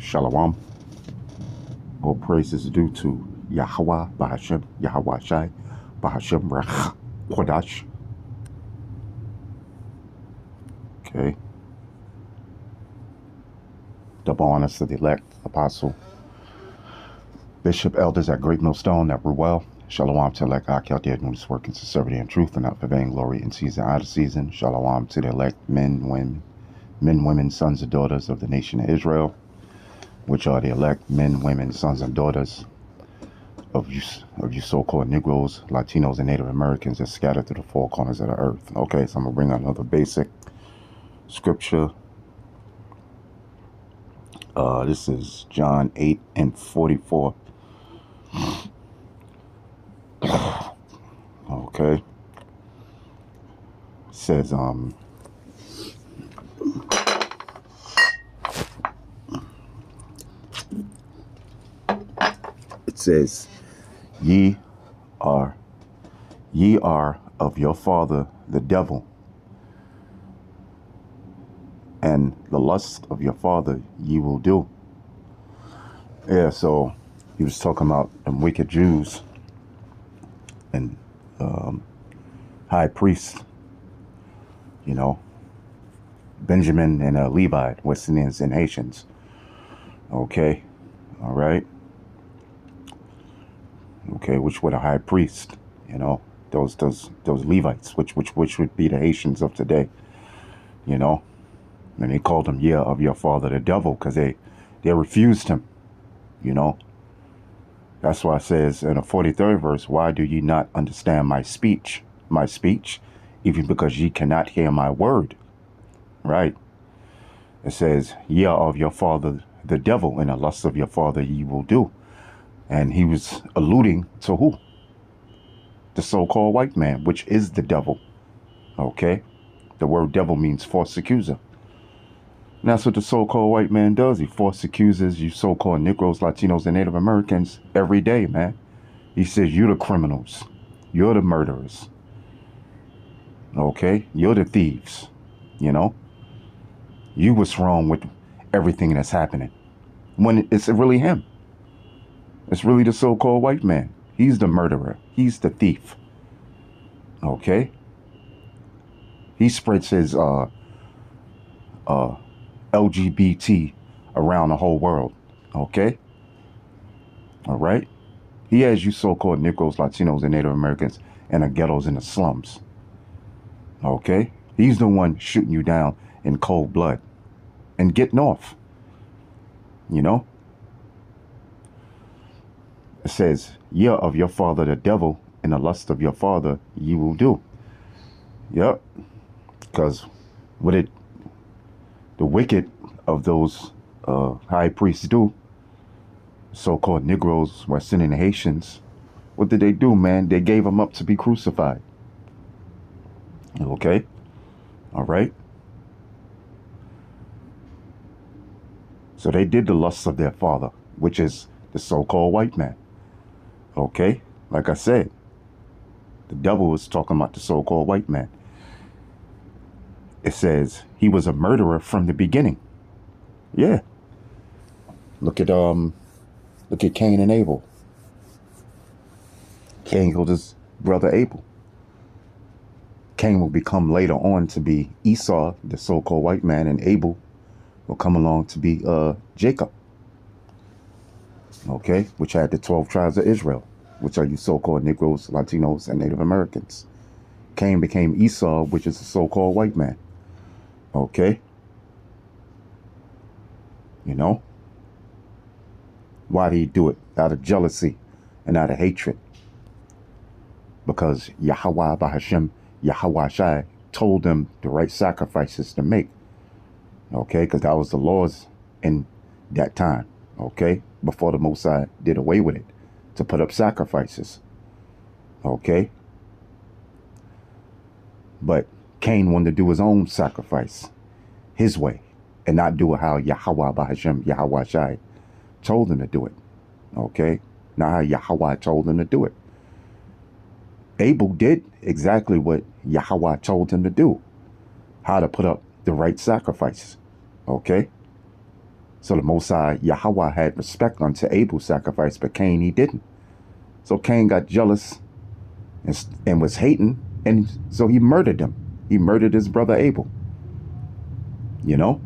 Shalom. All praise is due to Yahweh, Bahashem, Yahweh Shai, Bahashem Rach, Kodash. Okay. Double honors to the elect, apostle, bishop, elders at Great Millstone at Ruel. Shalom to elect Akel, dead doing this work in sincerity and truth, and not for vain glory in season out of season. Shalom to the elect men, women, sons and daughters of the nation of Israel, which are the elect men, women, sons and daughters of you so-called Negroes, Latinos, and Native Americans that scattered through the four corners of the earth. Okay, so I'm gonna bring out another basic scripture. This is John 8:44. Okay. It says, ye are of your father the devil, and the lust of your father ye will do. Yeah, so he was talking about them wicked Jews and high priests, Benjamin and Levi, West Indians and Haitians. Okay, all right. Okay, which were the high priest, those Levites, which would be the Haitians of today, and they called them of your father the devil, because they refused him, That's why it says in the 43rd verse, why do ye not understand my speech, even because ye cannot hear my word, right? It says, ye are of your father the devil, and the lust of your father ye will do. And he was alluding to who? The so-called white man, which is the devil. Okay? The word devil means false accuser. And that's what the so-called white man does. He false accuses you so-called Negroes, Latinos, and Native Americans every day, man. He says, you're the criminals. You're the murderers. Okay? You're the thieves. You what's wrong with everything that's happening. When it's really him. It's really the so-called white man. He's the murderer. He's the thief. Okay? He spreads his LGBT around the whole world. Okay? All right? He has you so-called Negroes, Latinos, and Native Americans in the ghettos and the slums. Okay? He's the one shooting you down in cold blood and getting off. It says, ye are of your father the devil, and the lust of your father ye will do. Yep. Because the wicked of those high priests do, so-called Negroes, West Indian Haitians, what did they do, man? They gave them up to be crucified. Okay? All right? So they did the lusts of their father, which is the so-called white man. Okay? Like I said, the devil is talking about the so-called white man. It says he was a murderer from the beginning. Yeah. Look at Cain and Abel. Cain killed his brother Abel. Cain will become later on to be Esau, the so-called white man, and Abel will come along to be Jacob. Okay, which had the 12 tribes of Israel, which are you so-called Negroes, Latinos, and Native Americans. Cain became Esau, which is the so-called white man. Okay? Why did he do it? Out of jealousy and out of hatred. Because Yahweh Bahashem, Yahweh Shai told them the right sacrifices to make. Okay? Because that was the laws in that time. Okay? Before the Mosai did away with it. To put up sacrifices. Okay? But Cain wanted to do his own sacrifice. His way. And not do it how Yahweh Bahashem, Yahweh Shai told him to do it. Okay? Not how Yahweh told him to do it. Abel did exactly what Yahweh told him to do. How to put up the right sacrifices. Okay? So the Most High Yahweh had respect unto Abel's sacrifice, but Cain, he didn't. So Cain got jealous and was hating, and so he murdered him. He murdered his brother Abel. You know?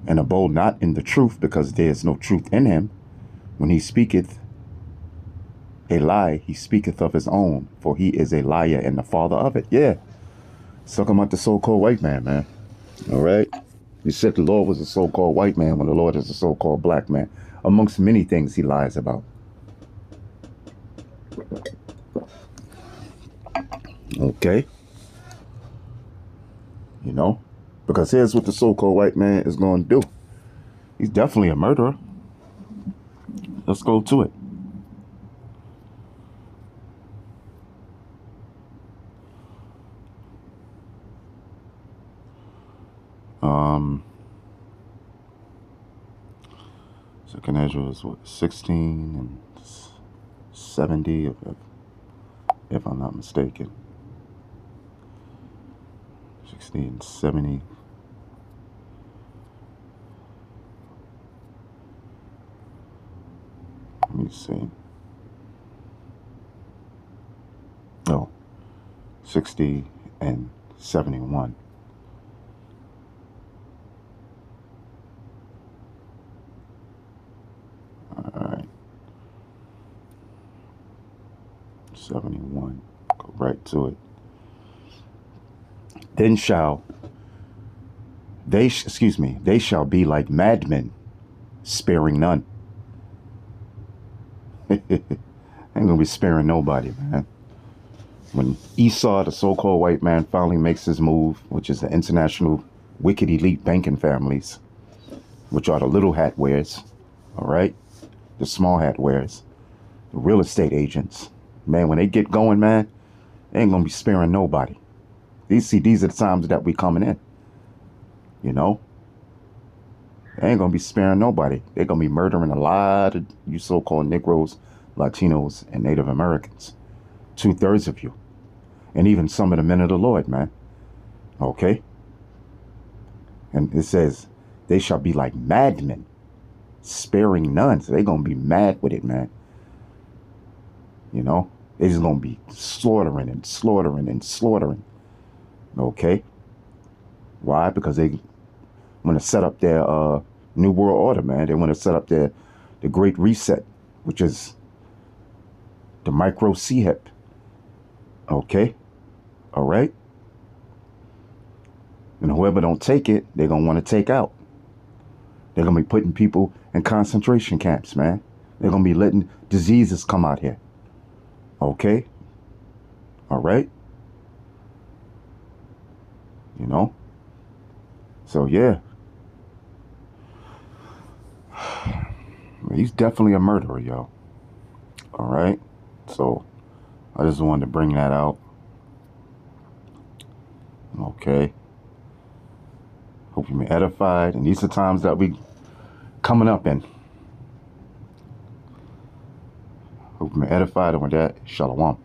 And abode not in the truth, because there is no truth in him. When he speaketh a lie, he speaketh of his own, for he is a liar and the father of it. Yeah. Talking about the so-called white man, man. All right? He said the Lord was a so-called white man when the Lord is a so-called black man. Amongst many things he lies about. Okay? You know? Because here's what the so-called white man is going to do. He's definitely a murderer. Let's go to it. Second Ezra is what, 16 and 70, if I'm not mistaken. 16 and 70. Let me see. Oh, 60 and 71. All right. 71. Go right to it. Then shall they shall be like madmen, sparing none. Ain't gonna be sparing nobody, man. When Esau, the so-called white man, finally makes his move, which is the international wicked elite banking families, which are the little hat wears, all right? The small hat wears, the real estate agents. Man, when they get going, man, they ain't gonna be sparing nobody. These are the times that we coming in. You know? They ain't gonna be sparing nobody. They're gonna be murdering a lot of you so-called Negroes, Latinos, and Native Americans. 2/3 of you. And even some of the men of the Lord, man. Okay? And it says, they shall be like madmen, sparing none. So they're gonna be mad with it, man. You know? They're just gonna be slaughtering and slaughtering and slaughtering. Okay? Why? Because they want to set up their New World Order, man. They want to set up the Great Reset, which is the micro CHIP. Okay? All right? And whoever don't take it, they're going to want to take out. They're going to be putting people in concentration camps, man. They're going to be letting diseases come out here. Okay? All right? You know? So, yeah. He's definitely a murderer, yo. All right? So, I just wanted to bring that out. Okay. Hope you've been edified. And these are times that we coming up in. Hope you've been edified. And with that, shalom.